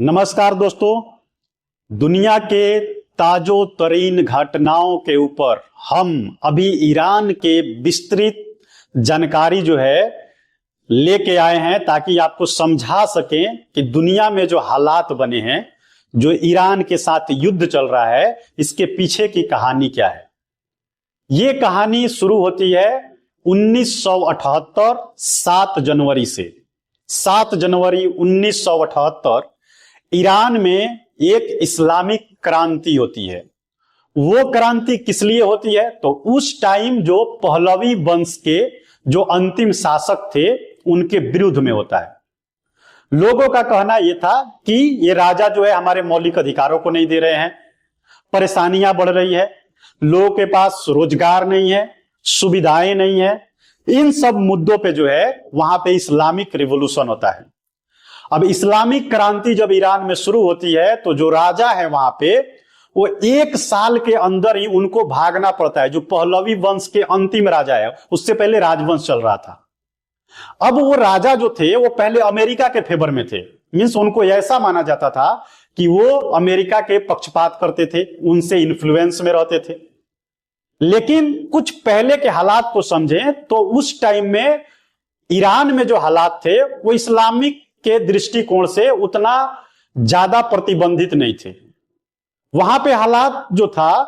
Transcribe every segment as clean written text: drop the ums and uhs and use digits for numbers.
नमस्कार दोस्तों, दुनिया के ताजो तरीन घटनाओं के ऊपर हम अभी ईरान के विस्तृत जानकारी जो है लेके आए हैं ताकि आपको समझा सकें कि दुनिया में जो हालात बने हैं, जो ईरान के साथ युद्ध चल रहा है, इसके पीछे की कहानी क्या है। ये कहानी शुरू होती है 1978 7 जनवरी से। 7 जनवरी 1978 ईरान में एक इस्लामिक क्रांति होती है। वो क्रांति किस लिए होती है? तो उस टाइम जो पहलवी वंश के जो अंतिम शासक थे उनके विरुद्ध में होता है। लोगों का कहना यह था कि ये राजा जो है हमारे मौलिक अधिकारों को नहीं दे रहे हैं, परेशानियां बढ़ रही है, लोगों के पास रोजगार नहीं है, सुविधाएं नहीं है। इन सब मुद्दों पे जो है वहां पे इस्लामिक रिवॉल्यूशन होता है। अब इस्लामिक क्रांति जब ईरान में शुरू होती है तो जो राजा है वहां पे वो 1 साल के अंदर ही उनको भागना पड़ता है। जो पहलवी वंश के अंतिम राजा है, उससे पहले राजवंश चल रहा था। अब वो राजा जो थे वो पहले अमेरिका के फेवर में थे। मींस उनको ऐसा माना जाता था कि वो अमेरिका के पक्षपात करते थे, उनसे इन्फ्लुएंस में रहते थे। लेकिन कुछ पहले के हालात को समझें तो उस टाइम में ईरान में जो हालात थे वो इस्लामिक के दृष्टिकोण से उतना ज्यादा प्रतिबंधित नहीं थे। वहां पे हालात जो था,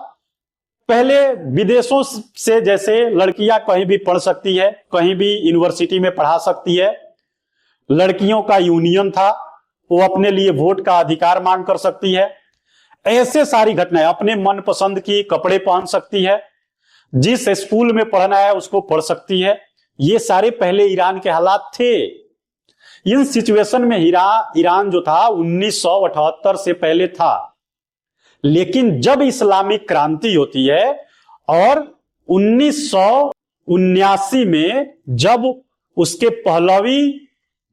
पहले विदेशों से जैसे लड़कियां कहीं भी पढ़ सकती है, कहीं भी यूनिवर्सिटी में पढ़ा सकती है, लड़कियों का यूनियन था, वो अपने लिए वोट का अधिकार मांग कर सकती है, ऐसे सारी घटनाएं, अपने मनपसंद की कपड़े पहन सकती है, जिस स्कूल में पढ़ना है उसको पढ़ सकती है। ये सारे पहले ईरान के हालात थे। इन सिचुएशन में ईरान जो था 1978 से पहले था। लेकिन जब इस्लामिक क्रांति होती है और 1979 में जब उसके पहलवी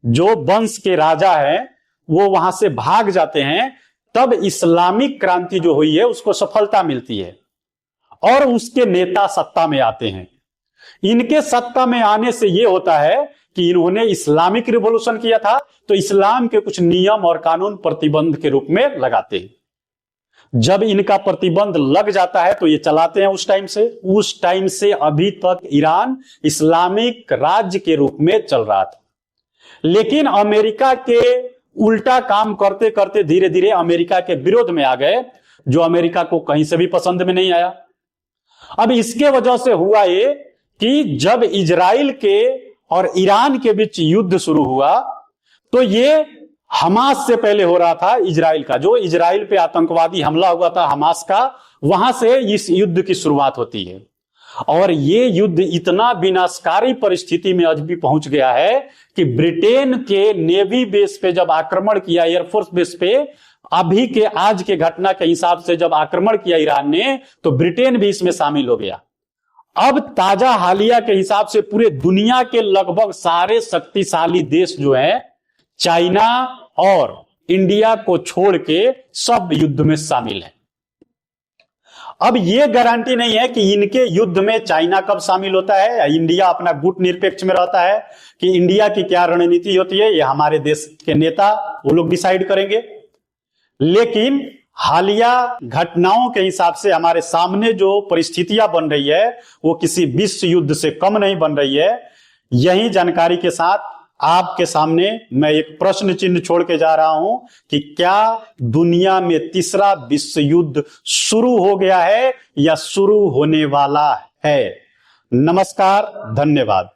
जो वंश के राजा हैं वो वहां से भाग जाते हैं, तब इस्लामिक क्रांति जो हुई है उसको सफलता मिलती है और उसके नेता सत्ता में आते हैं। इनके सत्ता में आने से यह होता है कि इन्होंने इस्लामिक रिवॉल्यूशन किया था, तो इस्लाम के कुछ नियम और कानून प्रतिबंध के रूप में लगाते हैं। जब इनका प्रतिबंध लग जाता है तो ये चलाते हैं उस टाइम से अभी तक ईरान इस्लामिक राज्य के रूप में चल रहा था। लेकिन अमेरिका के उल्टा काम करते करते धीरे धीरे अमेरिका के विरोध में आ गए, जो अमेरिका को कहीं से भी पसंद में नहीं आया। अब इसके वजह से हुआ ये कि जब इजराइल के और ईरान के बीच युद्ध शुरू हुआ तो ये हमास से पहले हो रहा था। इजराइल का जो इजराइल पे आतंकवादी हमला हुआ था हमास का, वहां से इस युद्ध की शुरुआत होती है। और ये युद्ध इतना विनाशकारी परिस्थिति में आज भी पहुंच गया है कि ब्रिटेन के नेवी बेस पे जब आक्रमण किया, एयरफोर्स बेस पे, अभी के आज के घटना के हिसाब से जब आक्रमण किया ईरान ने, तो ब्रिटेन भी इसमें शामिल हो गया। अब ताजा हालिया के हिसाब से पूरे दुनिया के लगभग सारे शक्तिशाली देश जो है, चाइना और इंडिया को छोड़ के सब युद्ध में शामिल है। अब यह गारंटी नहीं है कि इनके युद्ध में चाइना कब शामिल होता है या इंडिया अपना गुट निरपेक्ष में रहता है, कि इंडिया की क्या रणनीति होती है ये हमारे देश के नेता वो लोग डिसाइड करेंगे। लेकिन हालिया घटनाओं के हिसाब से हमारे सामने जो परिस्थितियां बन रही है वो किसी विश्व युद्ध से कम नहीं बन रही है। यही जानकारी के साथ आपके सामने मैं एक प्रश्न चिन्ह छोड़ के जा रहा हूं कि क्या दुनिया में तीसरा विश्व युद्ध शुरू हो गया है या शुरू होने वाला है। नमस्कार, धन्यवाद।